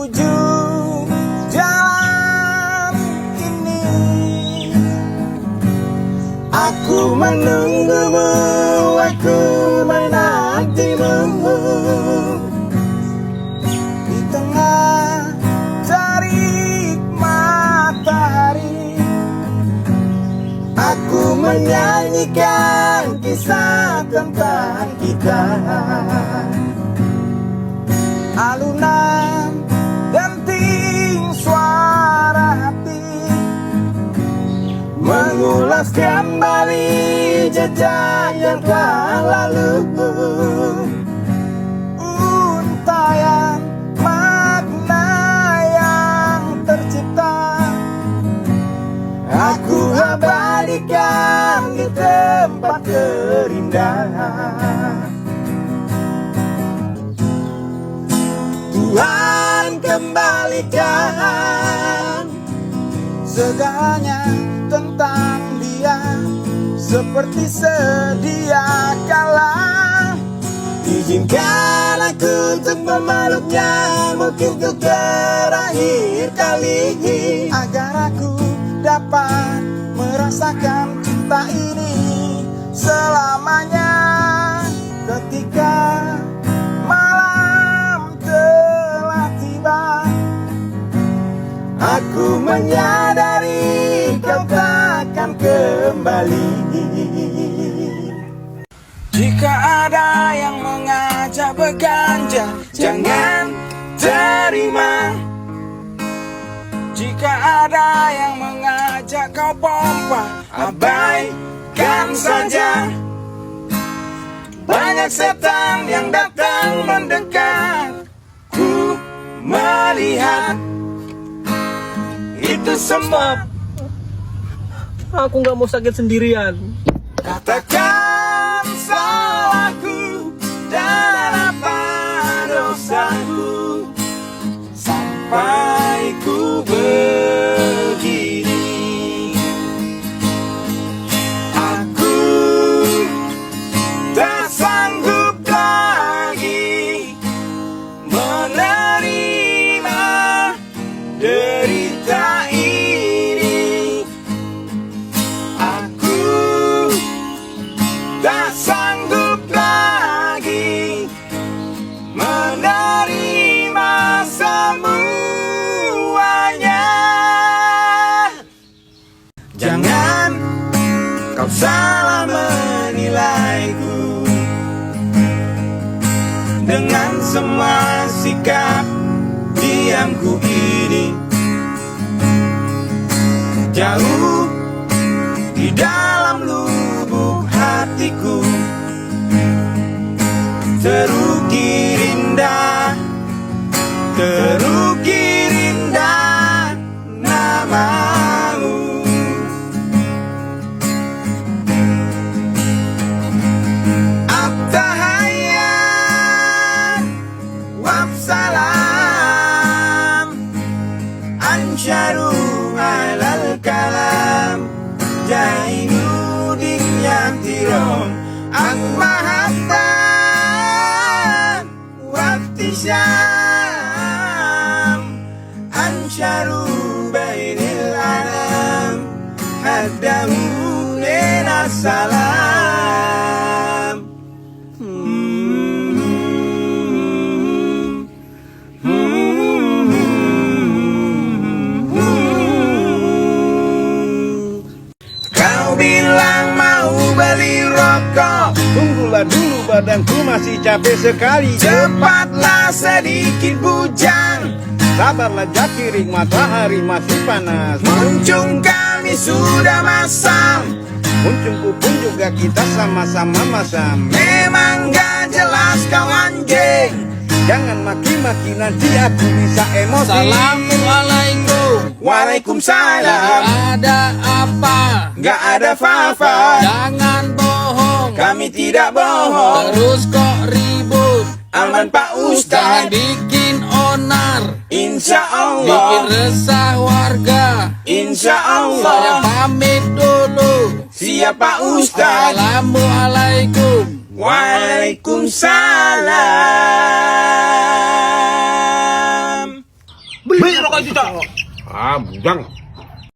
ujung jalan ini. Aku menunggumu, aku menantimu di tengah terik matahari. Aku menyanyikan kisah tentang kita. Alunan denting suara hati mengulas kembali jejak yang telah lalu. Untayan makna yang tercipta aku abadikan di tempat terindah. Tuhan kembalikan segalanya tentang dia seperti sedia kala. Izinkan aku untuk memeluknya, mungkin untuk terakhir kali, agar aku dapat merasakan cinta ini selamanya. Ketika malam telah tiba, aku menyadari kau takkan kembali. Jika ada yang mengajak berganja, jangan terima. Jika ada yang mengajak kau pompa, abaikan saja. Banyak setan yang datang mendekat, ku melihat itu semua. Aku gak mau sakit sendirian. Katakan salahku dan apa dosaku sampai ku begini. Aku tak sanggup lagi menerima derita ini. Aku tak sanggup lagi menerima semuanya. Jangan kau salah menilaiku dengan semua sikap diamku ini. Jauh di dalam lubuk hatiku terukir indah, terukir indah namamu. At-tahaya wabsalam ansyaru alal kalam Jainuddin Yantirom Al-Mahabban Wabtisham ansyaru bainil alam haddahu lena salam. Kau bilang mau beli rokok, Tunggulah dulu, badanku masih capek sekali. cepatlah sedikit bujang. Sabarlah Jakirik, matahari masih panas. Muncung kami sudah masam, Muncungku pun juga kita sama-sama masam. memang gak jelas kau anjing. Jangan maki-maki, nanti aku bisa emosi. Assalamualaikum. Waalaikumsalam. Ada apa? Gak ada apa-apa, Jangan bohong. kami tidak bohong. Terus kok ribut? Aman Pak Jangan Ustadz, bikin onar. insya Bikin Allah, resah warga. insya Saya Allah. pamit dulu. Siap Pak Ustadz. Assalamualaikum. Waalaikumsalam. Beli rokok itu, Cok. Ah, bujang.